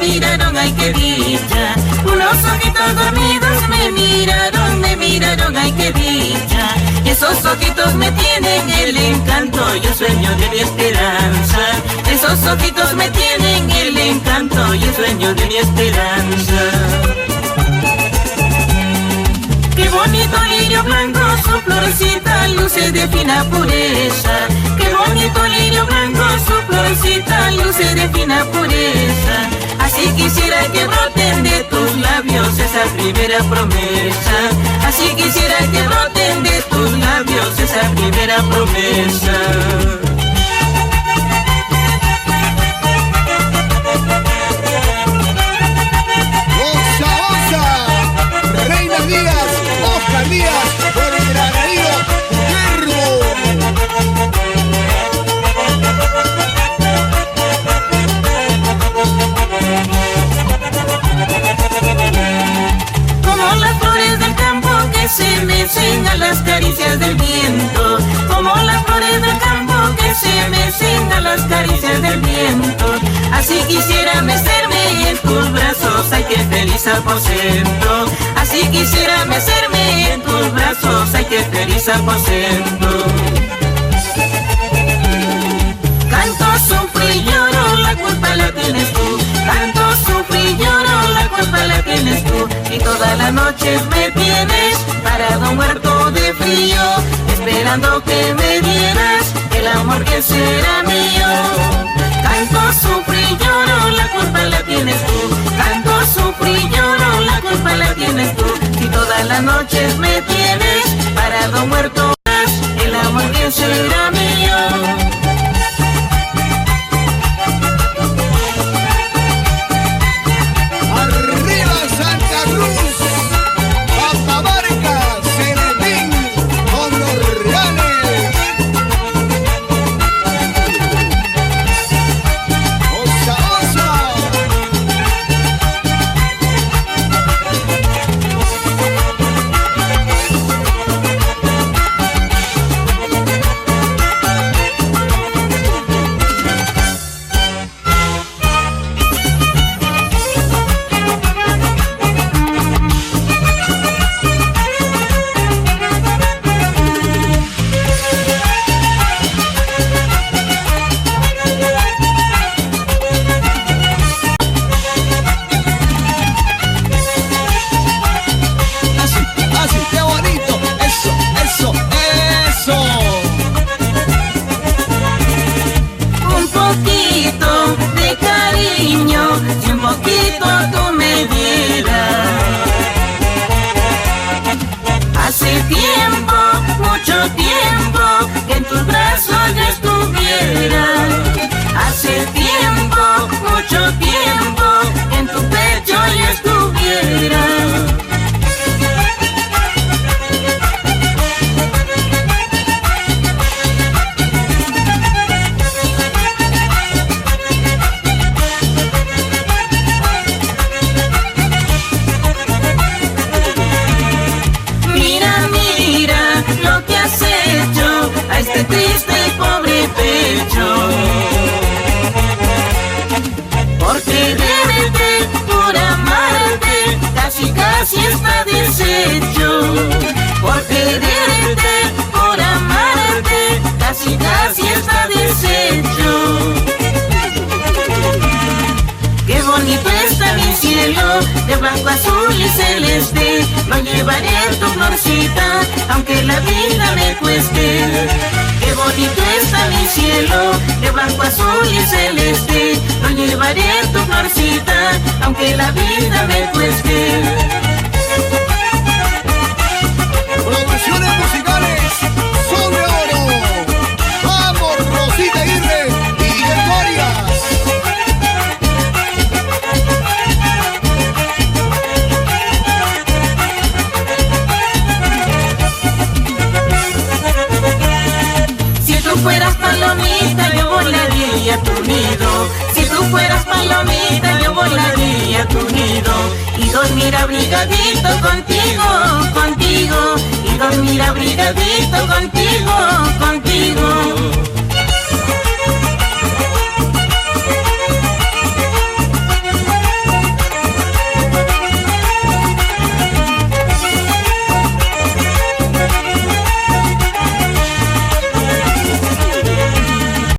miraron, ay qué dicha. Unos ojitos dormidos me miraron, ay qué dicha. Y esos ojitos me tienen el encanto, yo sueño de mi esperanza. Esos ojitos me tienen el encanto, yo sueño de mi esperanza. Qué bonito lirio blanco, su florecita luce de fina pureza. Qué bonito lirio blanco, su florecita luce de fina pureza. Así quisiera que broten de tus labios esa primera promesa. Así quisiera que broten de tus labios esa primera promesa. Díaz, por el granadero Guerrero. Como las flores del campo que se mecen a las caricias del viento. Como las flores del campo que se mecen a las caricias del viento. Así quisiera mecerme en tus brazos, ay qué feliz aposento. Así quisiera mecerme en tus brazos, ay qué feliz aposento. Canto, sufro y lloro, la culpa la tienes tú. Canto, sufro y lloro, la culpa la tienes tú. Y todas las noches me tienes parado muerto de frío, esperando que me dieras el amor que será mío. Canto, sufro y lloro, la culpa la tienes tú. Canto, sufro y lloro, la culpa la tienes tú. Si todas las noches me tienes parado muerto, el amor que será mío. Arriba Santa Cruz, Cajamarca, Celedín, con los reales. Osa, osa. De blanco, azul y celeste, lo llevaré en tu florcita, aunque la vida me cueste. Qué bonito está mi cielo, de blanco, azul y celeste, lo llevaré en tu florcita, aunque la vida me cueste. Producciones musicales son de oro. Vamos, Rosita Aguirre y Glorias. Si tú fueras palomita, yo volaría a tu nido. Si tú fueras palomita, yo volaría a tu nido. Y dormir abrigadito contigo, contigo. Y dormir abrigadito contigo, contigo.